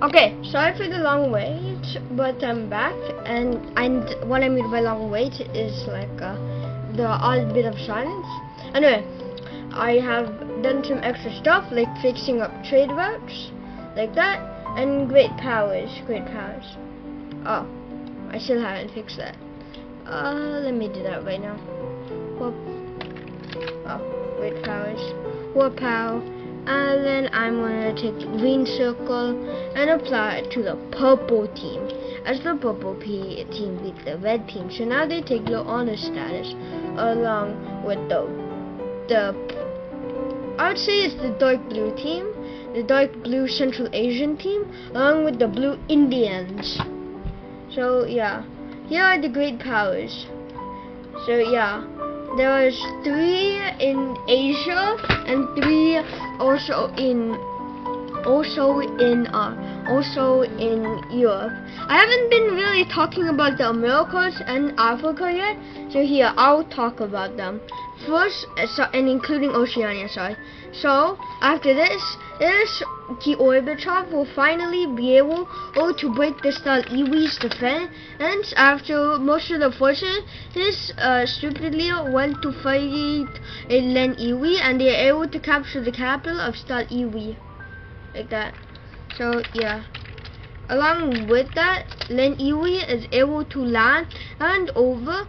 Okay, sorry for the long wait, but I'm back, and what I mean by long wait is like the odd bit of silence. Anyway, I have done some extra stuff like fixing up trade routes, like that, and great powers. Oh, I still haven't fixed that. Let me do that right now. Whoop. Oh, great powers. Whoop pow. And then I'm gonna take the green circle and apply it to the purple team, as the purple team beat the red team. So now they take the honor status along with the I would say it's the dark blue team, the dark blue Central Asian team, along with the blue Indians. So yeah, here are the great powers. So yeah. There was 3 in Asia and 3 also in Europe. I haven't been really talking about the Americas and Africa yet, so here I'll talk about them first, and including Oceania. Sorry. So after this Gorbachev will finally be able to break the Stalini's defense after most of the forces stupidly went to fight in Len Iwi, and they are able to capture the capital of Stalini, like that. So yeah. Along with that, Len Iwi is able to land over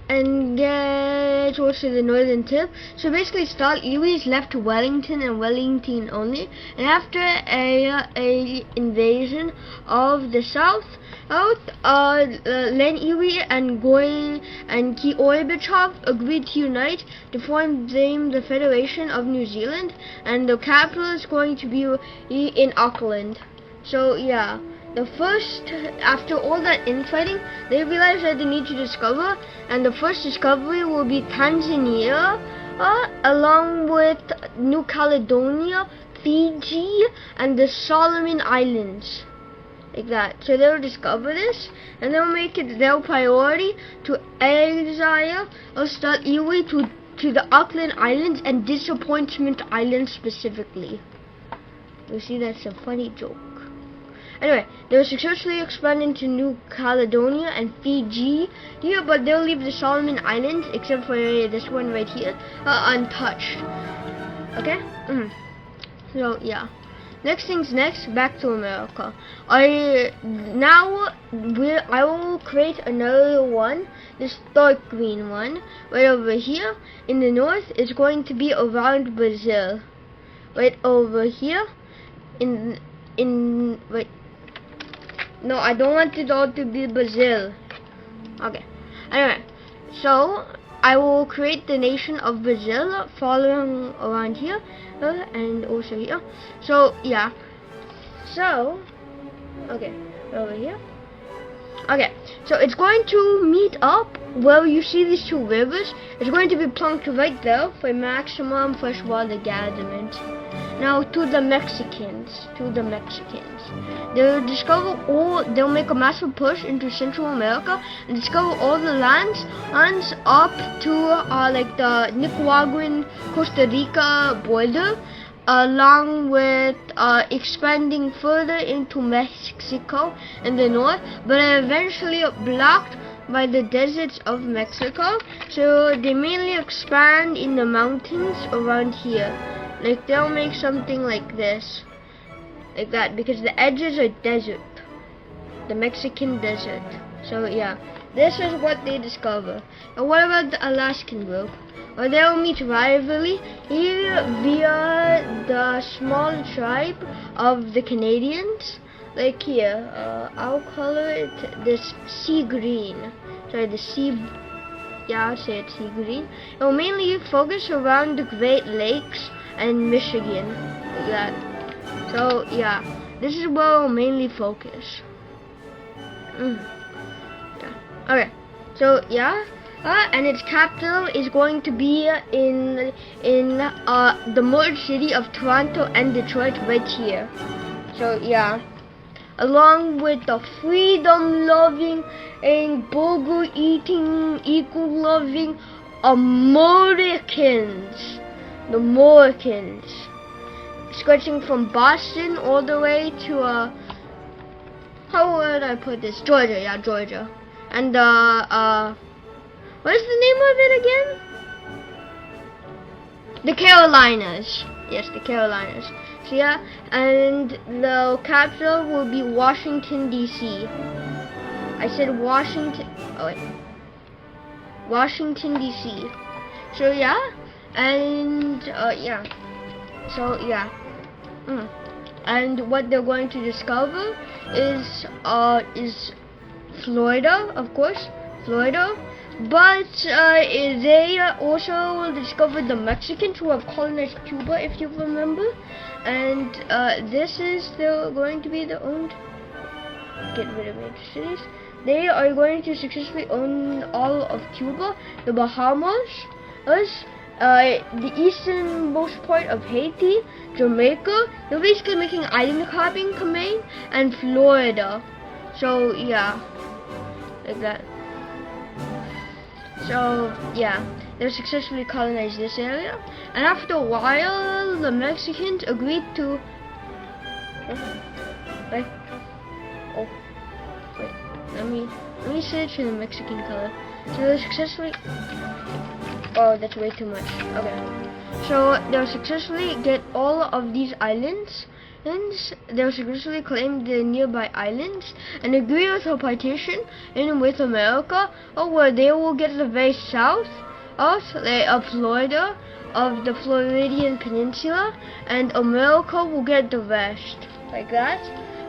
and get towards the northern tip. So basically, Stalini is left to Wellington and Wellington only. And after a invasion of the south, Len Iwi and Gorbachev agreed to unite to form the Federation of New Zealand, and the capital is going to be in Auckland. So yeah. After all that infighting, they realized that they need to discover, and the first discovery will be Tanzania, along with New Caledonia, Fiji, and the Solomon Islands, like that. So they'll discover this, and they'll make it their priority to exile Stalini to the Auckland Islands and Disappointment Island specifically. You see, that's a funny joke. Anyway, they will successfully expand into New Caledonia and Fiji here, but they'll leave the Solomon Islands, except for this one right here, untouched. Okay? So yeah. Next things next, back to America. I will create another one, this dark green one, right over here in the north. Is going to be around Brazil. Right over here wait. No, I don't want it all to be Brazil. Okay. Anyway, so I will create the nation of Brazil following around here and also here. So yeah. So okay, over here. Okay, so it's going to meet up where you see these 2 rivers. It's going to be plunked right there for maximum freshwater gatherment. Now to the Mexicans. They'll make a massive push into Central America and discover all the lands up to like the Nicaraguan Costa Rica border, along with expanding further into Mexico in the north, but are eventually blocked by the deserts of Mexico. So they mainly expand in the mountains around here. Like they'll make something like this, like that, because the edges are desert, the Mexican desert. So yeah, this is what they discover. And what about the Alaskan group? Well, they'll meet rivalry here via the small tribe of the Canadians. Like here, I'll color it this sea green. Sorry, the sea. Yeah, I'll say it's sea green. It will mainly focus around the Great Lakes and Michigan, like that. So yeah, this is where we'll mainly focus. Yeah. Okay. So yeah, and its capital is going to be in the merged city of Toronto and Detroit, right here. So yeah, along with the freedom-loving and burger-eating, equal-loving Americans. The Americans. stretching from Boston all the way to how would I put this? Georgia, yeah, Georgia. And what is the name of it again? The Carolinas. Yes, the Carolinas. So yeah, and the capital will be Washington D.C. I said Washington. Oh wait, Washington D.C. So yeah, and yeah. So yeah. And what they're going to discover is Florida, of course, Florida. But they also will discover the Mexicans who have colonized Cuba, if you remember. And this is going to be the owned. Get rid of major cities. They are going to successfully own all of Cuba, the Bahamas, the easternmost part of Haiti, Jamaica. They're basically making island hopping command, and Florida. So yeah, like that. So yeah, they successfully colonized this area, and after a while, the Mexicans agreed to. Wait, oh, wait. Let me search for the Mexican color. So they successfully. Oh, that's way too much. Okay. So they'll successfully get all of these islands, and they'll successfully claim the nearby islands and agree with a partition in with America, where they will get the very south of Florida, of the Floridian Peninsula, and America will get the rest, like that.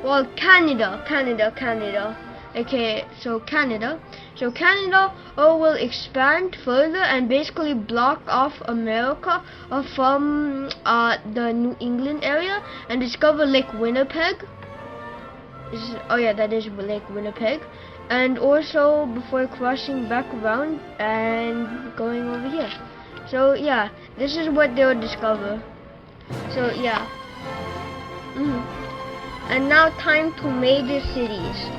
Well, Canada. Okay, so Canada will expand further and basically block off America from the New England area and discover Lake Winnipeg. Oh yeah, that is Lake Winnipeg. And also before crossing back around and going over here. So yeah, this is what they'll discover. So yeah. And now time to major cities.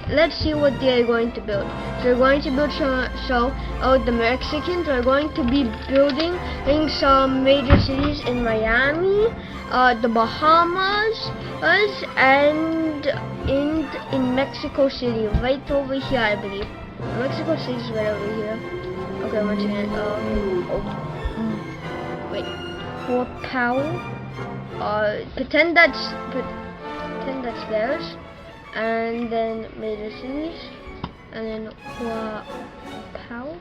Let's see what they are going to build. So they're going to build the Mexicans are going to be building some major cities in Miami, the Bahamas, and in Mexico City, right over here, I believe. Mexico City is right over here. Okay, once again, wait, for power, pretend that's theirs. And then major cities, and then Huapao.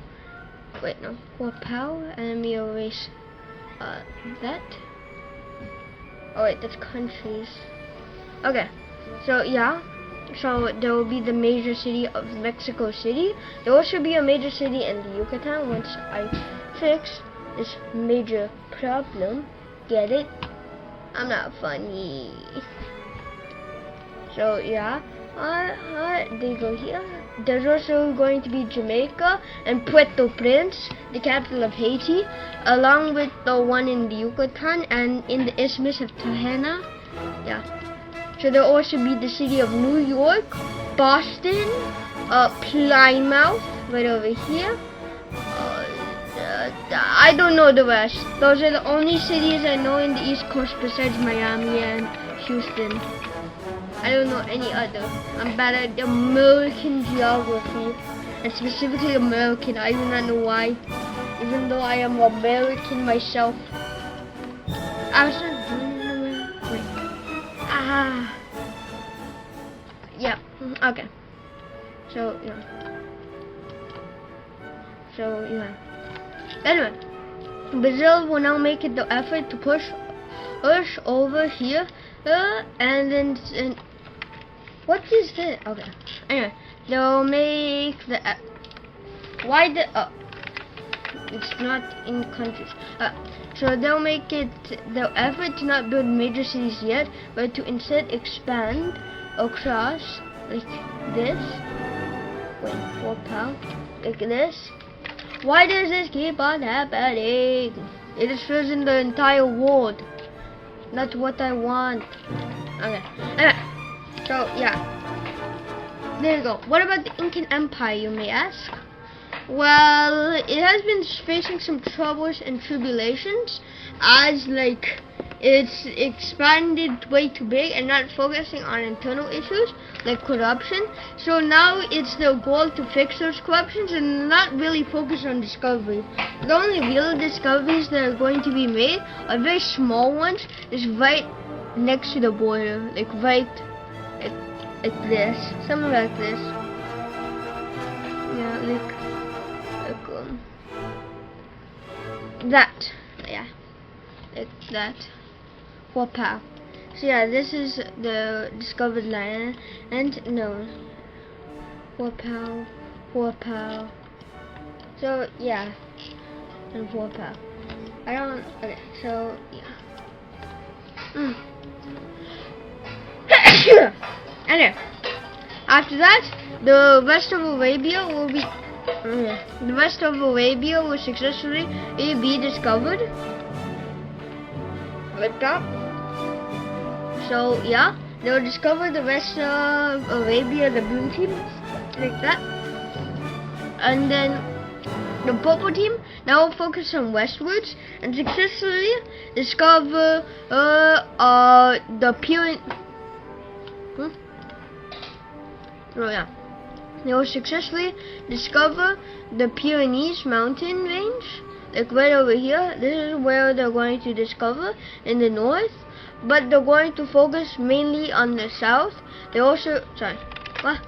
Wait, no, Huapao, and let me erase that. Oh wait, that's countries. Okay, so yeah, so there will be the major city of Mexico City. There will also be a major city in the Yucatan once I fix this major problem. Get it? I'm not funny. So yeah, they go here. There's also going to be Jamaica and Port-au-Prince, the capital of Haiti, along with the one in the Yucatan and in the Isthmus of Tahena. Yeah. So there'll also be the city of New York, Boston, Plymouth, right over here. I don't know the rest. Those are the only cities I know in the East Coast besides Miami and Houston. I don't know any other. I'm bad at American geography, and specifically American. I do not know why, even though I am American myself. I was not doing it. Wait. Yeah. Okay. So yeah. Anyway, Brazil will now make it the effort to push us over here, and then. What is this? Okay. Anyway, they'll make the it's not in countries. So they'll make it the effort to not build major cities yet, but to instead expand across like this. Wait, 4 pounds like this. Why does this keep on happening? It destroys in the entire world. That's what I want. Okay. Anyway. So yeah, there you go. What about the Incan Empire, you may ask? Well, it has been facing some troubles and tribulations, as like it's expanded way too big and not focusing on internal issues like corruption. So now it's the goal to fix those corruptions and not really focus on discovery. The only real discoveries that are going to be made are very small ones, just right next to the border, like right like this, something like this. Yeah, like that. Yeah, like that. Wow. So yeah, this is the discovered land, and no. Wow. So yeah, and wow. I don't. Okay, so yeah. Anyway, after that, the rest of Arabia will be. The rest of Arabia will successfully be discovered. Like that. So yeah, they'll discover the rest of Arabia, the blue team, like that. And then the purple team now will focus on westwards and successfully discover the Pyrenees. Oh yeah. They will successfully discover the Pyrenees mountain range, like right over here. This is where they're going to discover in the north, but they're going to focus mainly on the south. They also, sorry, what?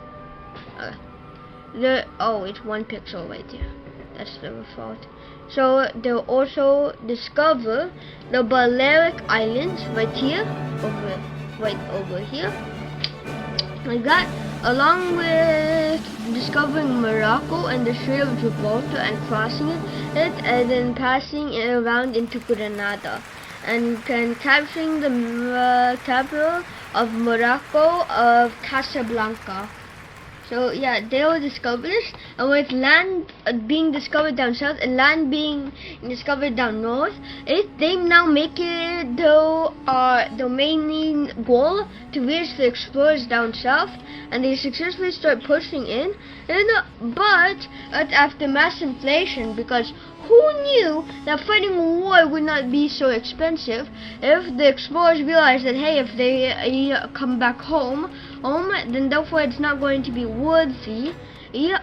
Oh, it's 1 pixel right there. That's the fault. So they'll also discover the Balearic Islands right here, right over here, like that. Along with discovering Morocco and the Strait of Gibraltar and crossing it, and then passing it around into Granada, and capturing the capital of Morocco of Casablanca. So yeah, they will discover this, and with land being discovered down south and land being discovered down north, they now make it the main goal to reach the explorers down south, and they successfully start pushing in. But after mass inflation, because who knew that fighting a war would not be so expensive? If the explorers realize that, hey, if they come back home, then therefore it's not going to be worthy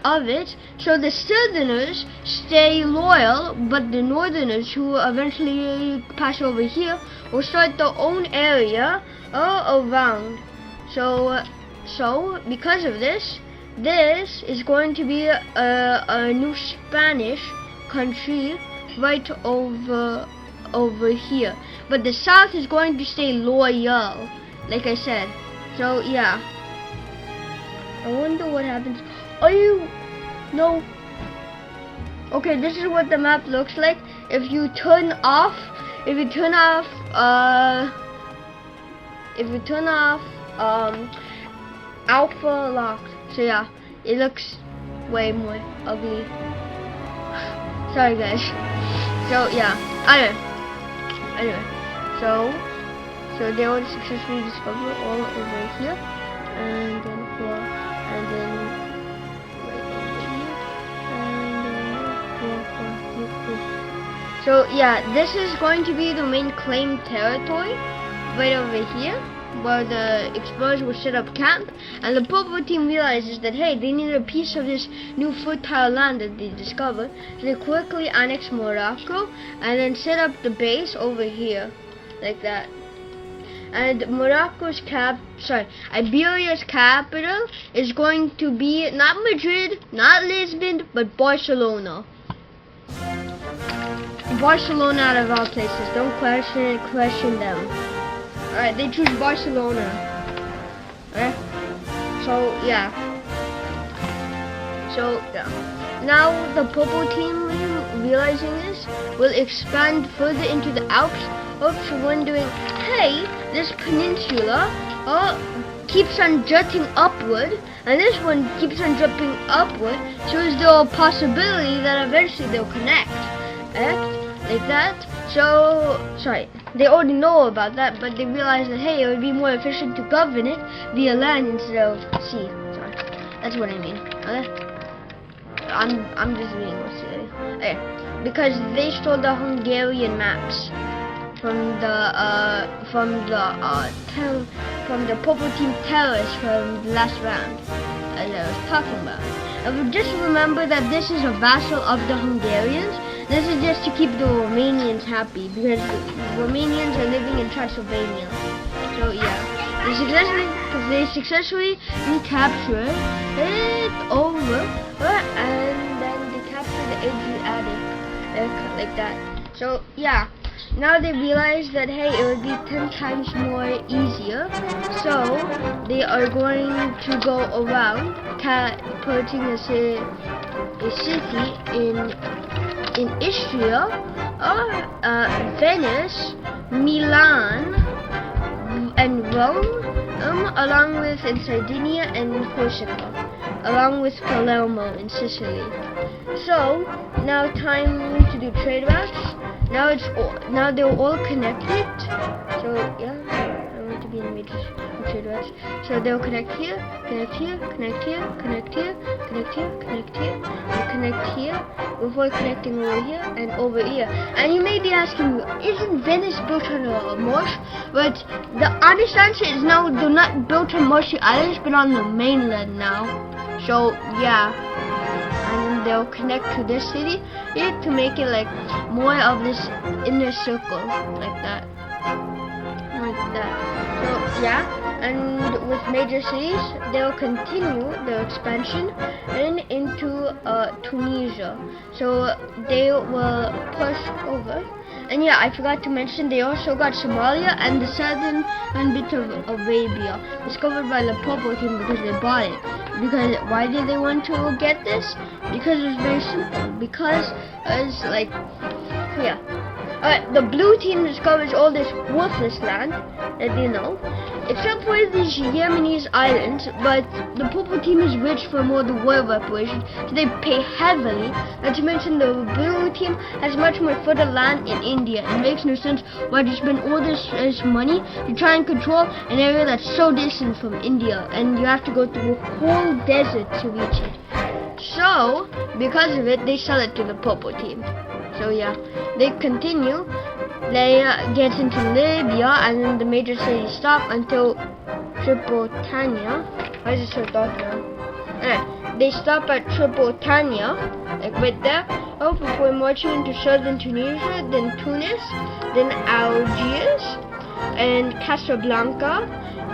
of it. So the southerners stay loyal, but the northerners, who eventually pass over here, will start their own area around. So because of this is going to be a new Spanish country right over here, but the south is going to stay loyal, like I said. So yeah, I wonder what happens. No. Okay, this is what the map looks like if you turn off alpha locked. So yeah, it looks way more ugly. Sorry guys. So yeah, anyway, so they will successfully discover all over here, and then right over here, So yeah, this is going to be the main claim territory, right over here, where the explorers will set up camp, and the purple team realizes that, hey, they need a piece of this new fertile land that they discovered, so they quickly annex Morocco and then set up the base over here, like that. And Iberia's capital is going to be not Madrid, not Lisbon, but Barcelona. Barcelona out of all places. Don't question them. Alright, they choose Barcelona. Okay? So yeah. Now the purple team, realizing this, will expand further into the Alps, wondering, hey, this peninsula keeps on jutting upward, and this one keeps on jutting upward, so is there a possibility that eventually they'll connect? Like that. So, sorry, they already know about that, but they realize that, hey, it would be more efficient to govern it via land instead of sea. Sorry, that's what I mean. Okay? I'm just reading what's today. Okay, because they stole the Hungarian maps. from the purple team terrorists from the last round, as I was talking about. Just remember that this is a vassal of the Hungarians. This is just to keep the Romanians happy, because the Romanians are living in Transylvania. So yeah, they successfully recaptured it over, and then they captured the Adriatic, like that. So yeah, now they realize that hey, it would be 10 times more easier. So they are going to go around putting a city in Istria, Venice, Milan, and Rome, along with in Sardinia and Corsica, along with Palermo in Sicily. So now time to do trade routes. Now they're all connected. So yeah, I want to be in major trade routes. So they'll connect here, connect here, connect here, connect here, connect here, connect here, and connect here before connecting over here and over here. And you may be asking, isn't Venice built on a marsh? But the honest answer is no, they're not built on marshy islands, but on the mainland now. So yeah. And they'll connect to this city to make it like more of this inner circle, like that. So yeah, and with major cities, they'll continue their expansion and into Tunisia. So they will push over. And yeah, I forgot to mention they also got Somalia and the southern bit of Arabia, discovered by the purple team because they bought it. Because why did they want to get this? Because it's very simple. Because it's like, yeah. The blue team discovers all this worthless land that you know, except for these Yemenese islands. But the purple team is rich from all the war reparations, so they pay heavily. Not to mention the blue team has much more fertile land in India. It makes no sense why they spend all this money to try and control an area that's so distant from India, and you have to go through a whole desert to reach it. So because of it, they sell it to the purple team. So yeah, they continue. They get into Libya, and then the major cities stop until Tripolitania. Why is it so dark now? They stop at Tripolitania, like right there. Before marching into southern Tunisia, then Tunis, then Algiers, and Casablanca,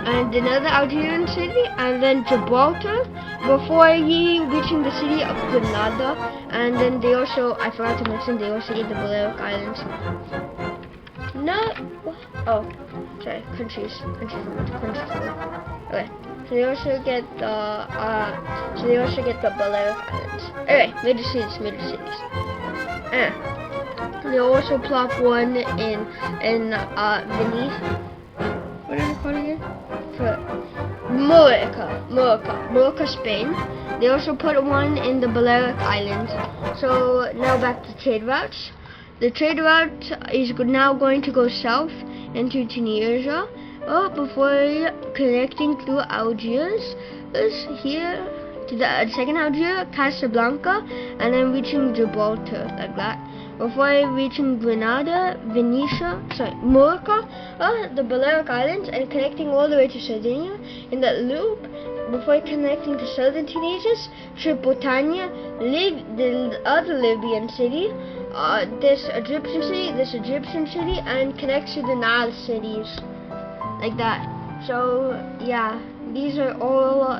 and another Algerian city, and then Gibraltar, before reaching the city of Grenada. And then they also, I forgot to mention, they also get the Balearic Islands. Countries. Okay, so they also get the Balearic Islands. Anyway, major cities. They also plop one in Venice. What is it called again? Mallorca, Spain. They also put one in the Balearic Islands. So now back to trade routes. The trade route is now going to go south into Tunisia, before connecting through Algiers, here to the second Algiers, Casablanca, and then reaching Gibraltar, like that. Before reaching Grenada, Mallorca, the Balearic Islands, and connecting all the way to Sardinia in that loop. Before connecting to southern Tunisia, Tripolitania, the other Libyan city, this Egyptian city, and connects to the Nile cities, like that. So yeah, these are all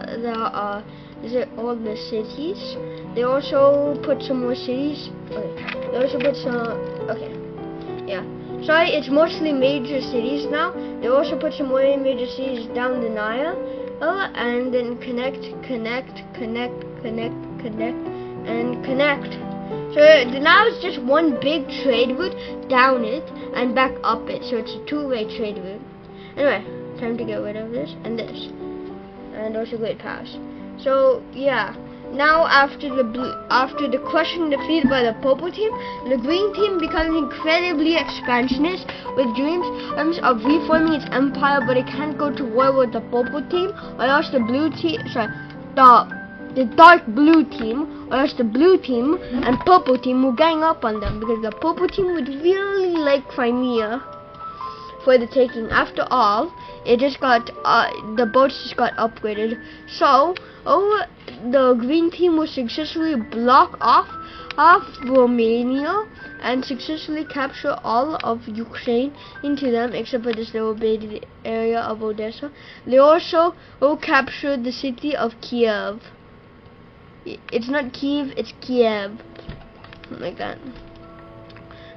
the cities. They also put some more cities. Okay. They also put some. Okay. Yeah. Sorry, it's mostly major cities now. They also put some more major cities down the Nile. And then connect, and connect. So now it's just one big trade route down it and back up it. So it's a two-way trade route. Anyway, time to get rid of this and this, and also Great Pass. So yeah, now after the crushing defeat by the purple team, the green team becomes incredibly expansionist with dreams of reforming its empire, but it can't go to war with the purple team, or else the blue team, the dark blue team, or else the blue team and purple team will gang up on them, because the purple team would really like Crimea. for the taking. After all, it just got the boats just got upgraded. So, the green team will successfully block off Romania and successfully capture all of Ukraine into them, except for this little bit area of Odessa. They also will capture the city of Kiev. It's not Kiev, it's Kiev, like that.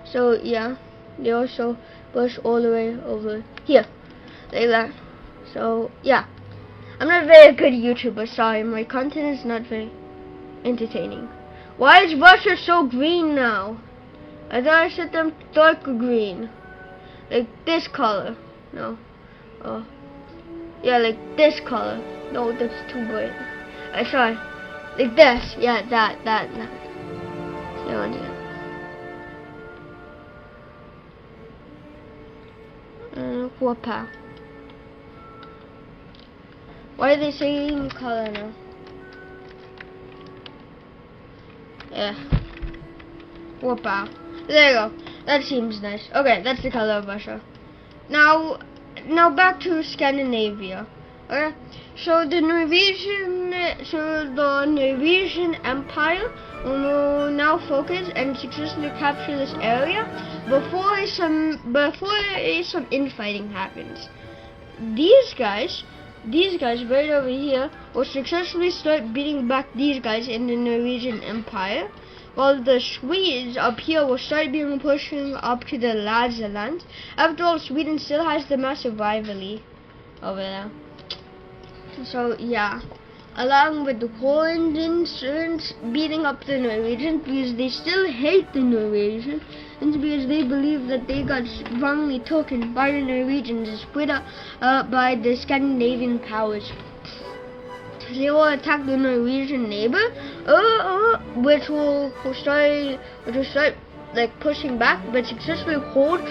So yeah, they also push all the way over here, like that. So yeah, I'm not a very good YouTuber, sorry, my content is not very entertaining. Why is Russia so green now? I thought I set them darker green, like this color. No, yeah, like this color. No, that's too bright. Sorry, like this. Yeah, that. Yeah. Whoopah. Why are they saying color now? Yeah. Whoopah. There you go. That seems nice. Okay, that's the color of Russia. Now back to Scandinavia. Okay. So the Norwegian Empire will now focus and successfully capture this area before some infighting happens. These guys right over here will successfully start beating back these guys in the Norwegian Empire, while the Swedes up here will start pushing up to the Lazaland. After all, Sweden still has the massive rivalry over there. So yeah, along with the Hollanders beating up the Norwegians because they still hate the Norwegians, and because they believe that they got wrongly taken by the Norwegians and split up by the Scandinavian powers. They will attack the Norwegian neighbor, which will start like pushing back, but successfully hold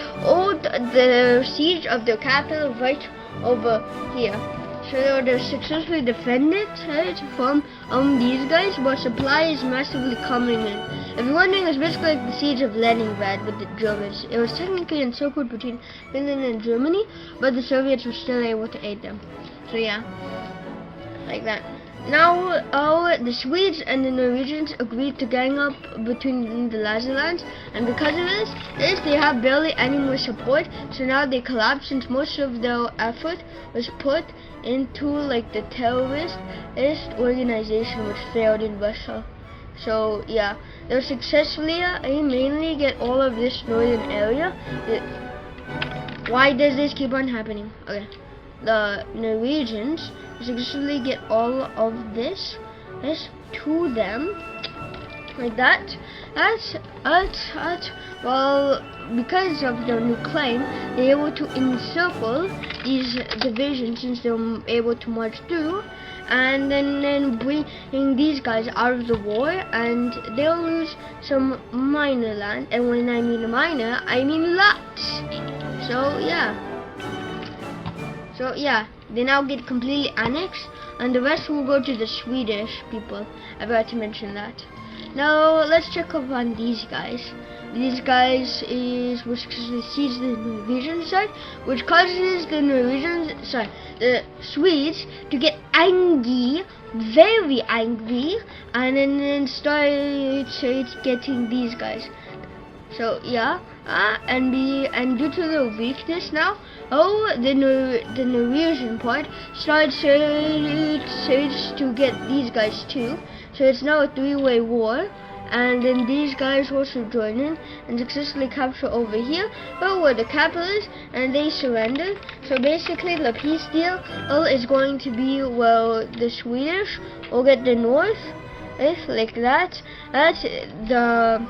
the siege of the capital right over here. So they will successfully defend it from these guys, but supply is massively coming in. If you're wondering, it's basically like the siege of Leningrad with the Germans. It was technically encircled between Finland and Germany, but the Soviets were still able to aid them. So yeah, like that. Now, the Swedes and the Norwegians agreed to gang up between the Lazalands, and because of this, they have barely any more support. So now they collapse since most of their effort was put into like the terrorist organization which failed in Russia. So yeah, they'll successfully mainly get all of this northern area. Why does this keep on happening? Okay, the Norwegians successfully get all of this to them, like that. Well, because of their new claim, they're able to encircle these divisions since they're able to march through, and then bring these guys out of the war, and they'll lose some minor land. And when I mean minor, I mean lots. So yeah, they now get completely annexed, and the rest will go to the Swedish people. I forgot to mention that. Now let's check up on these guys. These guys will successfully seize the Norwegian side, which causes the the Swedes to get angry, very angry, and then start getting these guys. So yeah, and due to the weakness now, the Norwegian part starts to get these guys too. So it's now a three-way war, and then these guys also join in and successfully capture over here, where the capital is, and they surrender. So basically, the peace deal is going to be, well, the Swedish will get the north, like that. That's the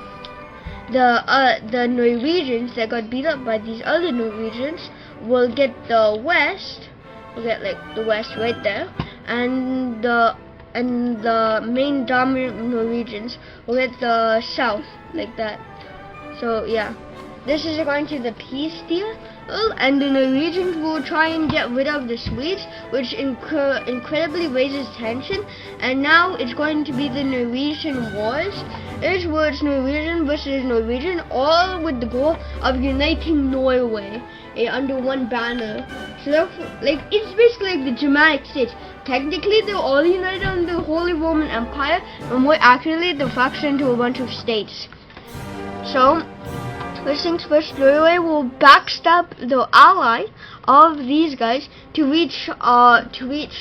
Norwegians that got beat up by these other Norwegians will get the west. We'll get like the west right there, and the main dominant Norwegians will get the south, like that. So yeah, this is going to the peace deal. And the Norwegians will try and get rid of the Swedes, which incredibly raises tension. And now it's going to be the Norwegian wars. It's where it's Norwegian versus Norwegian, all with the goal of uniting Norway under one banner. So like it's basically like the Germanic states. Technically, they're all united under the Holy Roman Empire, but more accurately, they're fractured into a bunch of states. So, first things first, Norway will backstab the ally of these guys to reach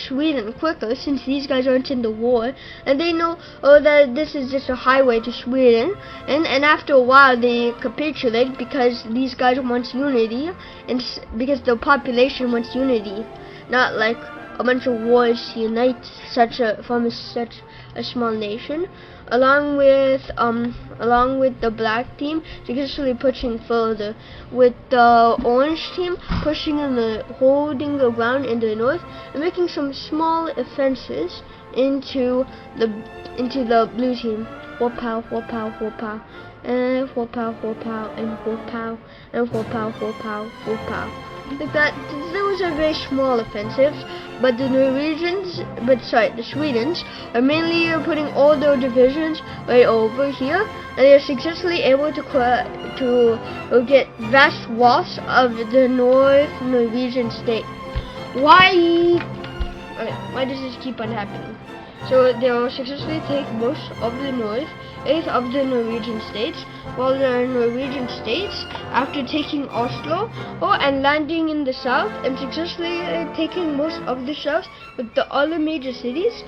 Sweden quicker, since these guys aren't in the war, and they know that this is just a highway to Sweden, and after a while they capitulate because these guys want unity, and because the population wants unity, not like a bunch of wars to unite such a small nation. Along with the black team successfully pushing further, with the orange team pushing and holding the ground in the north and making some small offenses into the blue team. Whoop-pow, whoop-pow, whoop-pow, and whoop-pow, whoop-pow, and whoop-pow, and whoop-pow, whoop-pow, whoop-pow. Like that, those are very small offensives, but the Swedes are mainly putting all their divisions right over here, and they are successfully able to get vast swaths of the North Norwegian state. Why does this keep on happening? So they will successfully take most of the north, 8 of the Norwegian states, while the Norwegian states, after taking Oslo and landing in the south and successfully taking most of the south with the other major cities,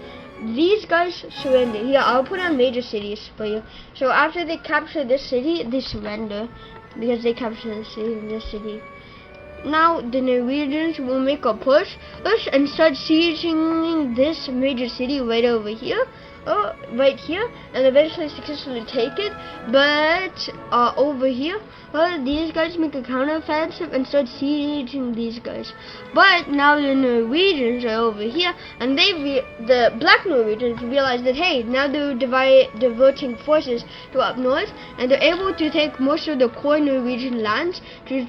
these guys surrender. Here, I'll put on major cities for you. So after they capture this city, they surrender because they capture this city. Now the Norwegians will make a push and start sieging this major city right over here. Right here, and eventually successfully take it. But over here, these guys make a counteroffensive and start sieging these guys. But now the Norwegians are over here, and the black Norwegians realize that hey, now they're diverting forces to up north, and they're able to take most of the core Norwegian lands to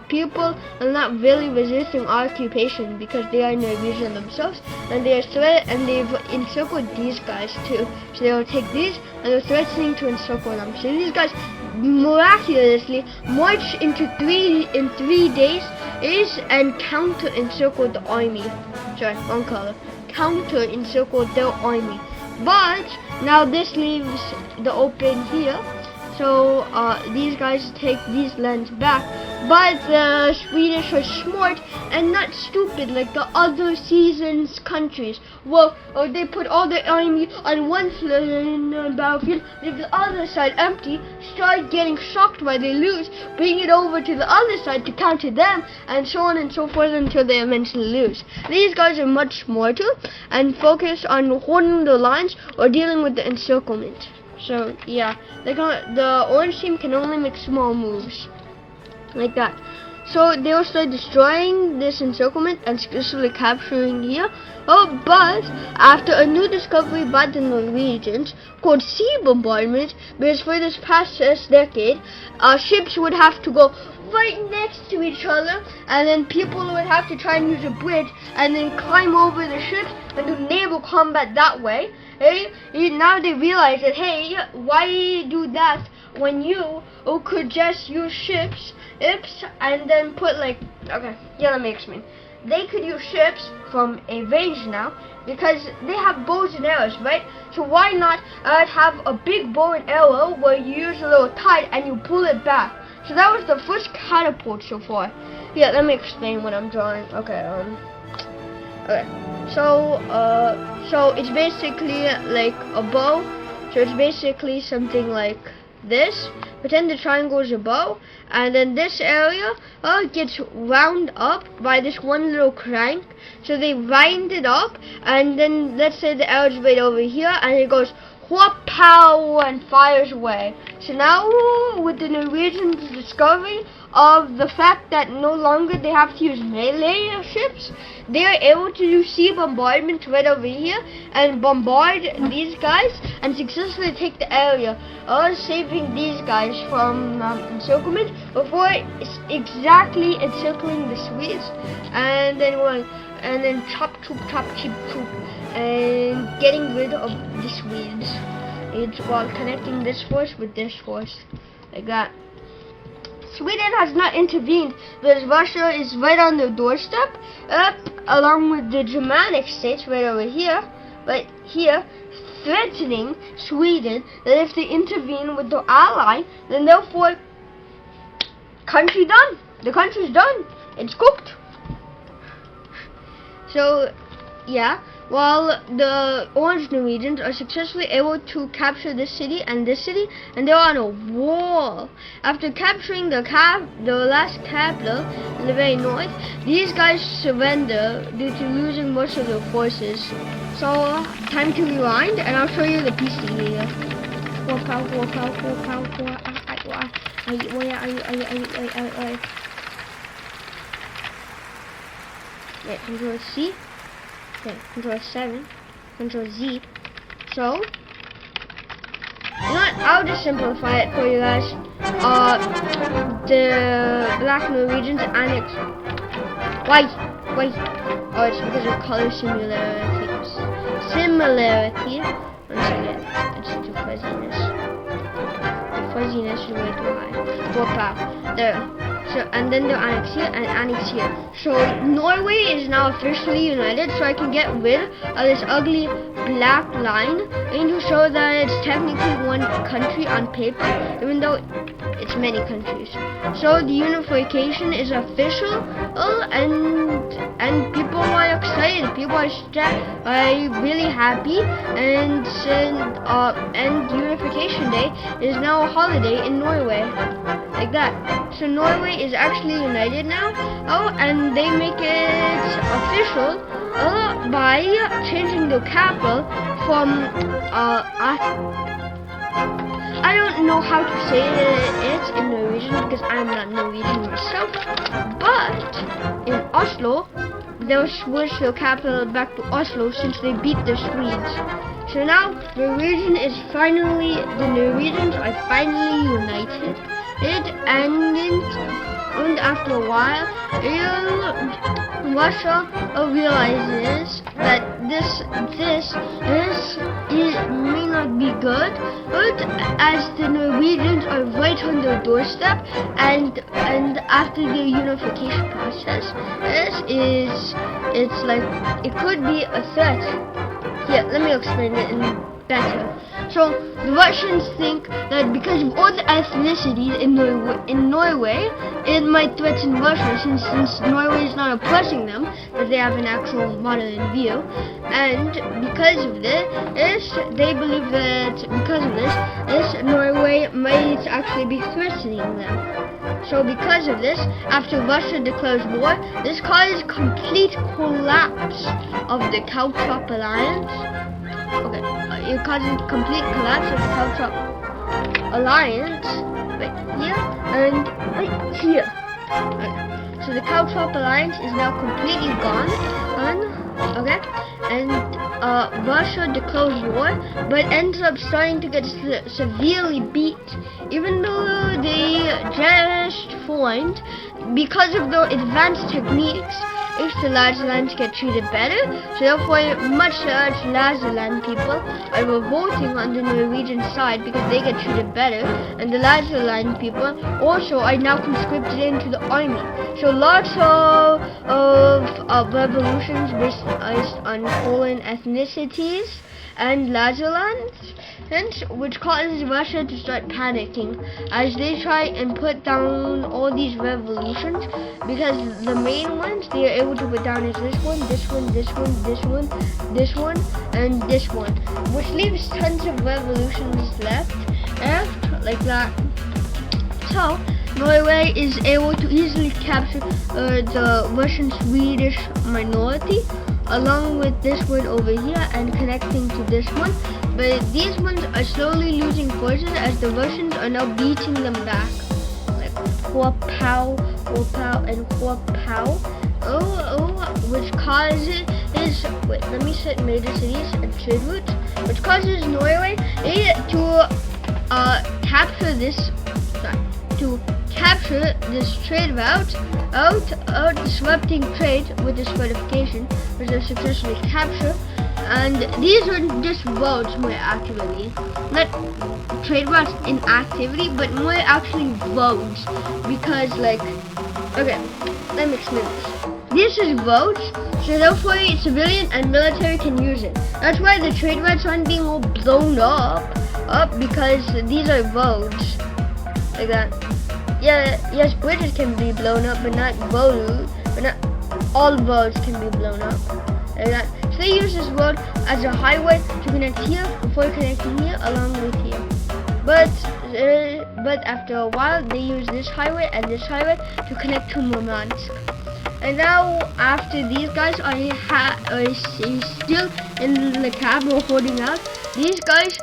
people are not really resisting occupation because they are Norwegian themselves, and they've encircled these guys too. So they'll take these and they're threatening to encircle them. So these guys miraculously march in 3 days and counter encircle the army. Sorry, wrong color. Counter encircle their army. But now this leaves the open here. So these guys take these lands back, but the Swedish are smart and not stupid like the other seasons countries. Well, they put all their army on one battlefield, leave the other side empty, start getting shocked when they lose, bring it over to the other side to counter them, and so on and so forth until they eventually lose. These guys are much smarter and focus on holding the lines or dealing with the encirclement. So yeah, the orange team can only make small moves like that. So they will start destroying this encirclement and successfully capturing here. But after a new discovery by the Norwegians called sea bombardment, because for this past decade, ships would have to go right next to each other, and then people would have to try and use a bridge and then climb over the ships and do naval combat that way. Now they realize that hey, why do that when you could just use ships and then put let me explain. They could use ships from a range now because they have bows and arrows, right? So why not have a big bow and arrow where you use a little tide and you pull it back? So that was the first catapult so far. Yeah, let me explain what I'm drawing. Okay. So it's basically like a bow. So it's basically something like this. Pretend the triangle is a bow, and then this area gets wound up by this one little crank. So they wind it up, and then let's say the arrow is right over here, and it goes whoop pow and fires away. So now with the Norwegians' discovery of the fact that no longer they have to use melee ships, they are able to do sea bombardments right over here and bombard these guys and successfully take the area, saving these guys from encirclement before exactly encircling the Swedes, and then chop, and getting rid of the Swedes. It's while connecting this force with this force, like that. Sweden has not intervened because Russia is right on their doorstep, along with the Germanic states right over here, threatening Sweden that if they intervene with their ally, then therefore, country done. The country's done. It's cooked. So, yeah. While the Orange Norwegians are successfully able to capture this city, and they're on a wall. After capturing the last capital in the very north, these guys surrender due to losing most of their forces. So, time to rewind, and I'll show you the pieces here. Wait, Control C. Okay, Control 7, Control Z. So, you know what? I'll just simplify it for you guys. The Black Norwegians annex. Why? Oh, it's because of color similarity. One second. It's too fuzziness. The fuzziness is way too high. There. So, and then they'll annex here and annex here. So Norway is now officially united, so I can get rid of this ugly black line and to show that it's technically one country on paper, even though it's many countries. So the unification is official, and people are excited. People are really happy, and Unification Day is now a holiday in Norway, like that. So Norway is actually united now. And they make it official by changing the capital from I don't know how to say it in Norwegian because I'm not Norwegian myself, but in Oslo they'll switch the capital back to Oslo since they beat the Swedes. So now the Norwegians are finally united. And after a while, Russia realizes that this may not be good, but as the Norwegians are right on their doorstep, and after the unification process, it's like it could be a threat. Here, let me explain it better. So the Russians think that because of all the ethnicities in Norway, it might threaten Russia since Norway is not oppressing them, but they have an actual modern view. And because of this, they believe that because of this Norway might actually be threatening them. So because of this, after Russia declares war, this causes complete collapse of the Caltrop alliance. Okay, it causes complete collapse of the Caltrop alliance right here and right here. Okay. So the Caltrop alliance is now completely gone. Okay, and Russia declares war, but ends up starting to get severely beat, even though they just formed. Because of their advanced techniques, the Lazaland get treated better, so therefore much large Lazaland people are revolting on the Norwegian side because they get treated better, and the Lazaland people also are now conscripted into the army. So lots of revolutions based on foreign ethnicities and Lazaland, which causes Russia to start panicking as they try and put down all these revolutions, because the main ones they are able to put down is this one, this one, this one, this one, this one, and this one, which leaves tons of revolutions left like that. So Norway is able to easily capture the Russian-Swedish minority, along with this one over here and connecting to this one, but these ones are slowly losing forces as the Russians are now beating them back. Huapao, and Huapao. Which causes wait, let me set major cities and trade routes, which causes Norway to capture this trade route out disrupting trade with this fortification, which they successfully capture. And these are just roads more accurately, not trade routes in activity, but more actually roads, because like, okay, let me explain this. This is roads, so therefore civilian and military can use it. That's why the trade routes aren't being all blown up because these are roads, like that. Yeah, yes, bridges can be blown up, but not all roads can be blown up, like that. So they use this road as a highway to connect here before connecting here along with here. But after a while, they use this highway and this highway to connect to Murmansk. And now, after these guys are still in the capital holding out, these guys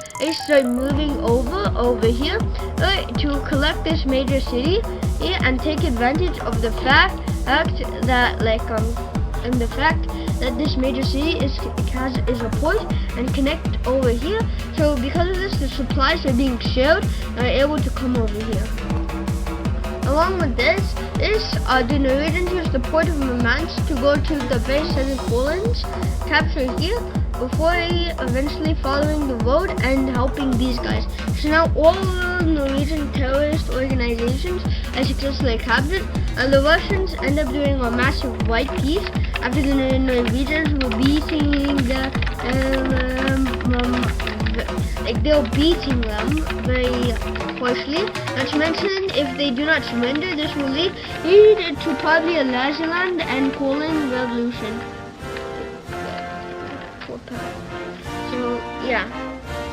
start moving over here to collect this major city and take advantage of the fact that this major city is a port and connect over here. So because of this, the supplies are being shared and are able to come over here. Along with this, the Norwegians use the port of Murmansk to go to the very southern Poland, capture here, before eventually following the road and helping these guys. So now all Norwegian terrorist organizations are successfully captured, and the Russians end up doing a massive white peace after the Norwegians were beating they were beating them very harshly. Not to mention, if they do not surrender, this will lead to probably a Lazaland and Poland revolution. So yeah,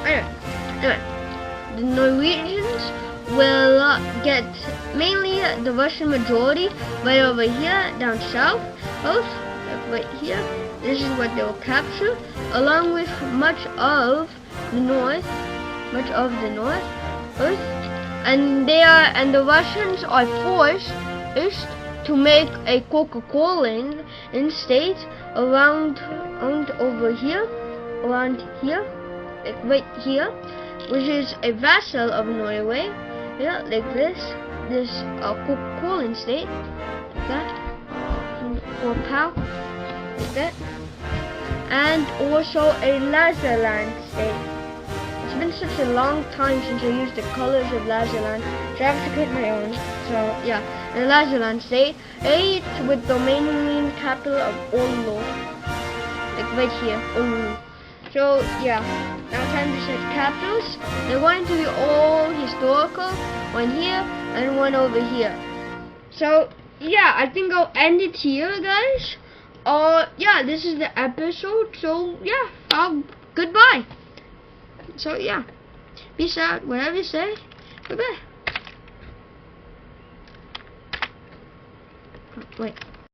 anyway, the Norwegians will get mainly the Russian majority right over here down south, right here. This is what they will capture, along with much of the north, and the Russians are forced to make a Coca-Cola state around over here, like right here, which is a vassal of Norway, like this Coca-Cola state, like that, or pow, like that, and also a Lazaland state. It's been such a long time since I used the colors of Lazaland, so I have to create my own. So yeah, the Lazaland state, with the main capital of Oslo, like right here, Oslo. So yeah, now time to set capitals. They're going to be all historical, one here and one over here. So yeah, I think I'll end it here, guys. Yeah, this is the episode. So yeah, goodbye. So yeah, peace out. Whatever you say. Goodbye. Wait.